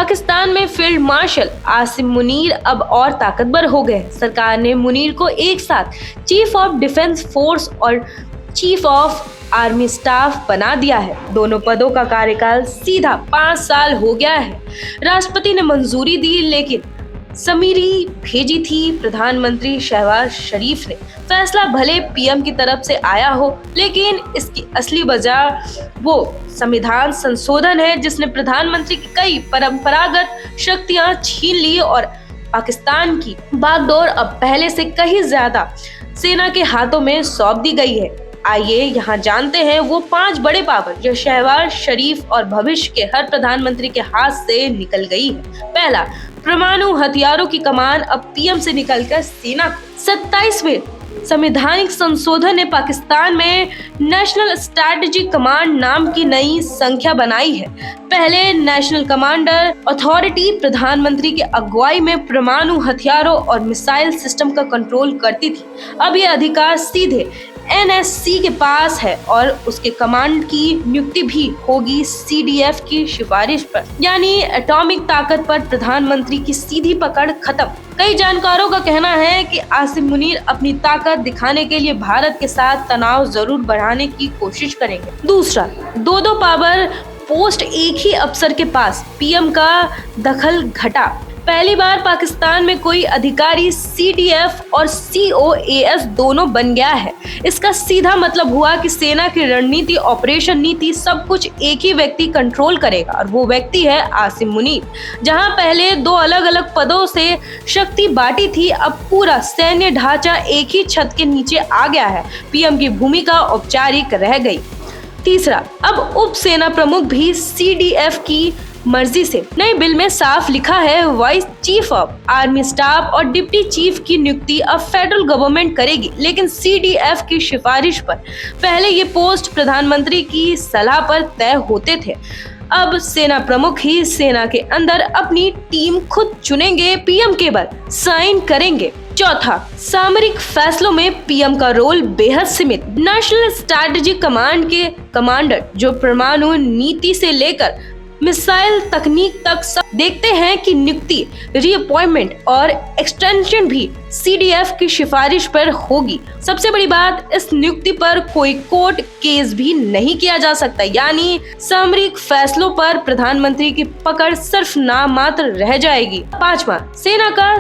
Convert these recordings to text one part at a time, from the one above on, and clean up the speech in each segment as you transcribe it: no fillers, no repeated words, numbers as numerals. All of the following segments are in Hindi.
पाकिस्तान में फील्ड मार्शल आसिम मुनीर अब और ताकतवर हो गए। सरकार ने मुनीर को एक साथ चीफ ऑफ डिफेंस फोर्स और चीफ ऑफ आर्मी स्टाफ बना दिया है। दोनों पदों का कार्यकाल सीधा 5 साल हो गया है। राष्ट्रपति ने मंजूरी दी, लेकिन समीरी भेजी थी प्रधानमंत्री शहबाज शरीफ ने। फैसला भले पीएम की तरफ से आया हो, लेकिन इसकी असली वजह वो संविधान संशोधन है जिसने प्रधानमंत्री की कई परंपरागत शक्तियां छीन ली और पाकिस्तान की बागडोर अब पहले से कहीं ज्यादा सेना के हाथों में सौंप दी गई है। आइए यहाँ जानते हैं वो 5 बड़े पावर जो शहबाज शरीफ और भविष्य के हर प्रधानमंत्री के हाथ से निकल गई है। पहला, परमाणु हथियारों की कमान अब पीएम से निकलकर सेना को। 27वें संवैधानिक संशोधन ने पाकिस्तान में नेशनल स्ट्रैटेजिक कमांड नाम की नई संख्या बनाई है। पहले नेशनल कमांडर अथॉरिटी प्रधानमंत्री की अगुवाई में परमाणु हथियारों और मिसाइल सिस्टम का कंट्रोल करती थी। अब ये अधिकार सीधे एनएससी के पास है और उसके कमांड की नियुक्ति भी होगी सीडीएफ की सिफारिश पर, यानी एटॉमिक ताकत पर प्रधानमंत्री की सीधी पकड़ खत्म। कई जानकारों का कहना है कि आसिम मुनीर अपनी ताकत दिखाने के लिए भारत के साथ तनाव जरूर बढ़ाने की कोशिश करेंगे। दूसरा, दो पावर पोस्ट एक ही अफसर के पास, पीएम का दखल घटा। पहली बार पाकिस्तान में कोई अधिकारी सीडीएफ और सीओएएस दोनों बन गया है। इसका सीधा मतलब हुआ कि सेना की रणनीति, ऑपरेशन नीति सब कुछ एक ही व्यक्ति कंट्रोल करेगा और वो व्यक्ति है आसिम मुनीर। जहां पहले 2 अलग अलग पदों से शक्ति बांटी थी, अब पूरा सैन्य ढांचा एक ही छत के नीचे आ गया है। पीएम की भूमिका औपचारिक रह गई। तीसरा, अब उप सेना प्रमुख भी सीडीएफ की मर्जी से। नए बिल में साफ लिखा है vice chief of army staff और डिप्टी चीफ की नियुक्ति अब फेडरल गवर्नमेंट करेगी, लेकिन सीडीएफ की सिफारिश पर। पहले ये पोस्ट प्रधानमंत्री की सलाह पर तय होते थे। अब सेना प्रमुख ही सेना के अंदर अपनी टीम खुद चुनेंगे, पीएम केवल साइन करेंगे। चौथा, सामरिक फैसलों में पीएम का रोल बेहद सीमित। नेशनल स्ट्रैटेजिक कमांड के कमांडर जो परमाणु नीति से लेकर मिसाइल तकनीक तक सब देखते हैं कि नियुक्ति, रीअपॉइंटमेंट और एक्सटेंशन भी सीडीएफ की सिफारिश पर होगी। सबसे बड़ी बात, इस नियुक्ति पर कोई कोर्ट केस भी नहीं किया जा सकता, यानी सामरिक फैसलों पर प्रधानमंत्री की पकड़ सिर्फ नाम मात्र रह जाएगी। 5वां, सेना का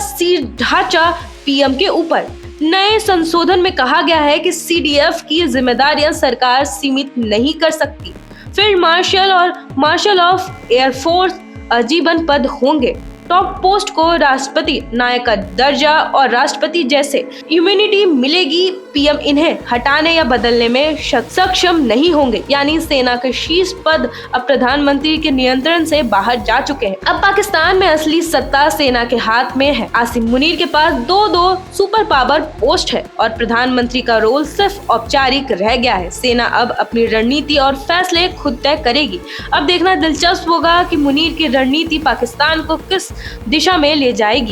ढांचा पीएम के ऊपर। नए संशोधन में कहा गया है कि सीडीएफ की जिम्मेदारियां सरकार सीमित नहीं कर सकती। फील्ड मार्शल और मार्शल ऑफ एयरफोर्स आजीवन पद होंगे। टॉप पोस्ट को राष्ट्रपति नायक का दर्जा और राष्ट्रपति जैसे इम्यूनिटी मिलेगी। पीएम इन्हें हटाने या बदलने में सक्षम नहीं होंगे, यानी सेना के शीर्ष पद अब प्रधानमंत्री के नियंत्रण से बाहर जा चुके हैं। अब पाकिस्तान में असली सत्ता सेना के हाथ में है। आसिम मुनीर के पास 2 सुपर पावर पोस्ट है और प्रधानमंत्री का रोल सिर्फ औपचारिक रह गया है। सेना अब अपनी रणनीति और फैसले खुद तय करेगी। अब देखना दिलचस्प होगा कि मुनीर की रणनीति पाकिस्तान को किस दिशा में ले जाएगी।